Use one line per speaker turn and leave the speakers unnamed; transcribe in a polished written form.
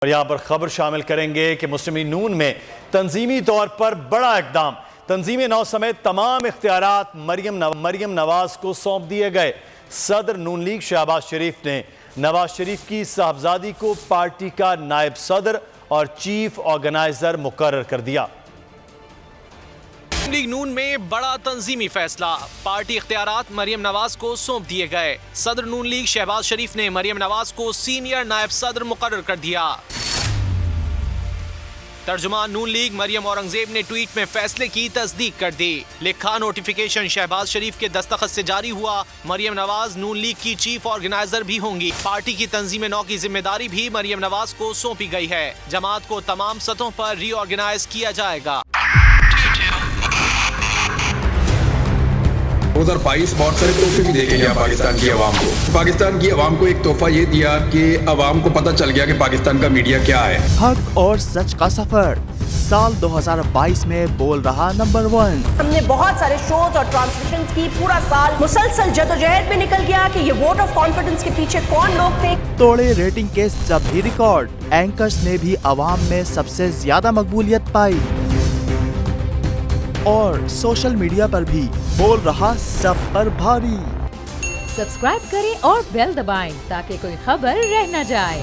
اور یہاں پر خبر شامل کریں گے کہ مسلم نون میں تنظیمی طور پر بڑا اقدام، تنظیم نو سمیت تمام اختیارات مریم نواز کو سونپ دیے گئے۔ صدر نون لیگ شہباز شریف نے نواز شریف کی صاحبزادی کو پارٹی کا نائب صدر اور چیف آرگنائزر مقرر کر دیا۔
لیگ نون میں بڑا تنظیمی فیصلہ، پارٹی اختیارات مریم نواز کو سونپ دیے گئے۔ صدر نون لیگ شہباز شریف نے مریم نواز کو سینئر نائب صدر مقرر کر دیا۔ ترجمان نون لیگ مریم اورنگزیب نے ٹویٹ میں فیصلے کی تصدیق کر دی، لکھا نوٹیفیکیشن شہباز شریف کے دستخط سے جاری ہوا، مریم نواز نون لیگ کی چیف آرگنائزر بھی ہوں گی۔ پارٹی کی تنظیم نو کی ذمہ داری بھی مریم نواز کو سونپی گئی ہے۔ جماعت کو تمام سطحوں پر ری آرگنائز کیا جائے گا۔
2022 بہت سارے تحفے بھی دے کے گیا پاکستان کی عوام کو۔ پاکستان کی عوام کو ایک تحفہ یہ دیا کہ عوام کو پتہ چل گیا کہ پاکستان کا میڈیا کیا ہے۔
حق اور سچ کا سفر سال 2022 میں بول رہا نمبر 1۔
ہم نے بہت سارے شوز اور ٹرانسمیشنز کی، پورا سال مسلسل جدوجہد میں نکل گیا کہ یہ ووٹ آف کانفیڈنس کے پیچھے کون لوگ تھے۔
توڑے ریٹنگ کے سبھی ریکارڈ، اینکرز نے بھی عوام میں سب سے زیادہ مقبولیت پائی اور سوشل میڈیا پر بھی بول رہا سب پر بھاری۔
سبسکرائب کریں اور بیل دبائیں تاکہ کوئی خبر رہ نہ جائے۔